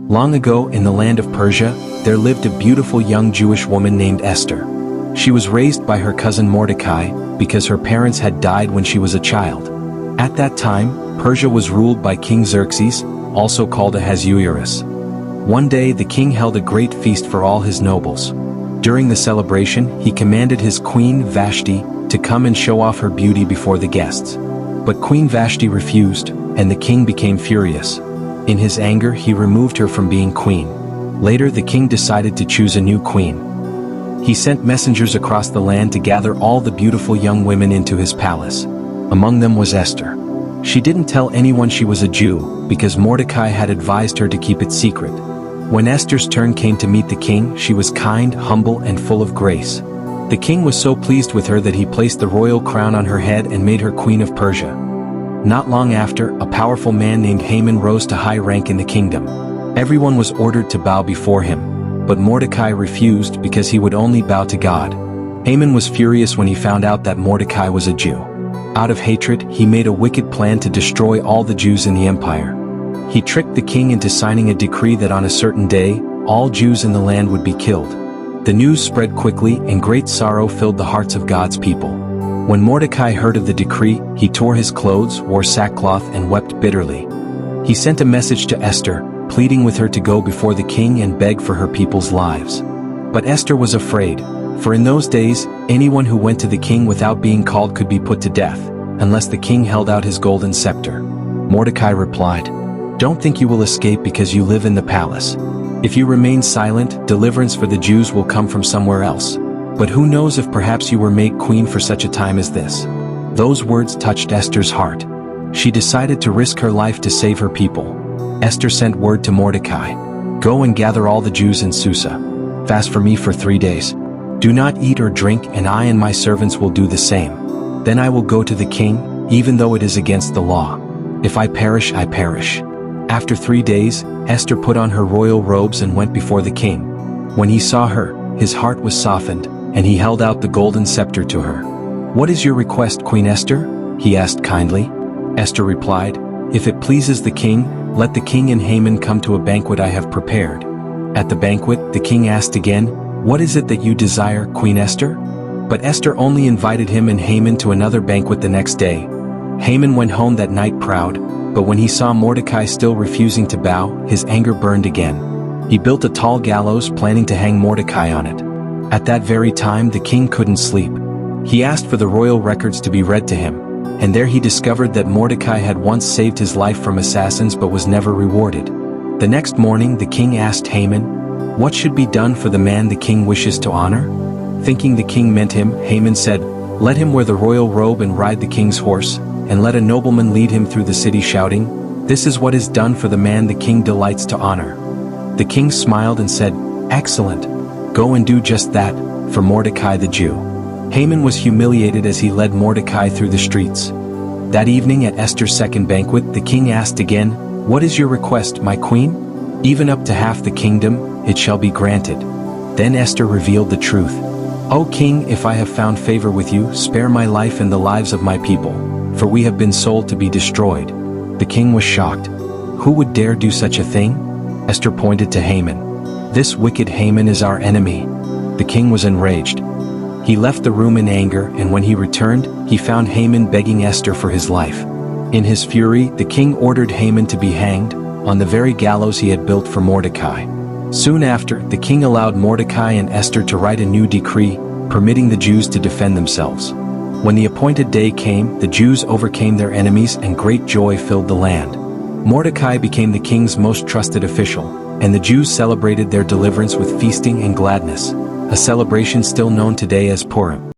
Long ago, in the land of Persia, there lived a beautiful young Jewish woman named Esther. She was raised by her cousin Mordecai because her parents had died when she was a child. At that time, Persia was ruled by King Xerxes, also called Ahasuerus. One day the king held a great feast for all his nobles. During the celebration, he commanded his queen Vashti to come and show off her beauty before the guests. But Queen Vashti refused, and the king became furious. In his anger, he removed her from being queen. Later, the king decided to choose a new queen. He sent messengers across the land to gather all the beautiful young women into his palace. Among them was Esther. She didn't tell anyone she was a Jew, because Mordecai had advised her to keep it secret. When Esther's turn came to meet the king, she was kind, humble, and full of grace. The king was so pleased with her that he placed the royal crown on her head and made her queen of Persia. Not long after, a powerful man named Haman rose to high rank in the kingdom. Everyone was ordered to bow before him, but Mordecai refused because he would only bow to God. Haman was furious when he found out that Mordecai was a Jew. Out of hatred, he made a wicked plan to destroy all the Jews in the empire. He tricked the king into signing a decree that on a certain day, all Jews in the land would be killed. The news spread quickly, and great sorrow filled the hearts of God's people. When Mordecai heard of the decree, he tore his clothes, wore sackcloth, and wept bitterly. He sent a message to Esther, pleading with her to go before the king and beg for her people's lives. But Esther was afraid, for in those days, anyone who went to the king without being called could be put to death, unless the king held out his golden scepter. Mordecai replied, "Don't think you will escape because you live in the palace. If you remain silent, deliverance for the Jews will come from somewhere else. But who knows if perhaps you were made queen for such a time as this." Those words touched Esther's heart. She decided to risk her life to save her people. Esther sent word to Mordecai, "Go and gather all the Jews in Susa. Fast for me for 3 days. Do not eat or drink, and I and my servants will do the same. Then I will go to the king, even though it is against the law. If I perish, I perish." After 3 days, Esther put on her royal robes and went before the king. When he saw her, his heart was softened, and he held out the golden scepter to her. "What is your request, Queen Esther?" he asked kindly. Esther replied, "If it pleases the king, let the king and Haman come to a banquet I have prepared." At the banquet, the king asked again, "What is it that you desire, Queen Esther?" But Esther only invited him and Haman to another banquet the next day. Haman went home that night proud, but when he saw Mordecai still refusing to bow, his anger burned again. He built a tall gallows planning to hang Mordecai on it. At that very time, the king couldn't sleep. He asked for the royal records to be read to him, and there he discovered that Mordecai had once saved his life from assassins but was never rewarded. The next morning, the king asked Haman, "What should be done for the man the king wishes to honor?" Thinking the king meant him, Haman said, "Let him wear the royal robe and ride the king's horse, and let a nobleman lead him through the city shouting, 'This is what is done for the man the king delights to honor.'" The king smiled and said, "Excellent. Go and do just that, for Mordecai the Jew." Haman was humiliated as he led Mordecai through the streets. That evening at Esther's second banquet, the king asked again, "What is your request, my queen?" "Even up to half the kingdom, it shall be granted." Then Esther revealed the truth. "O king, if I have found favor with you, spare my life and the lives of my people, for we have been sold to be destroyed." The king was shocked. Who would dare do such a thing? Esther pointed to Haman. "This wicked Haman is our enemy." The king was enraged. He left the room in anger, and when he returned, he found Haman begging Esther for his life. In his fury, the king ordered Haman to be hanged, on the very gallows he had built for Mordecai. Soon after, the king allowed Mordecai and Esther to write a new decree, permitting the Jews to defend themselves. When the appointed day came, the Jews overcame their enemies and great joy filled the land. Mordecai became the king's most trusted official, and the Jews celebrated their deliverance with feasting and gladness, a celebration still known today as Purim.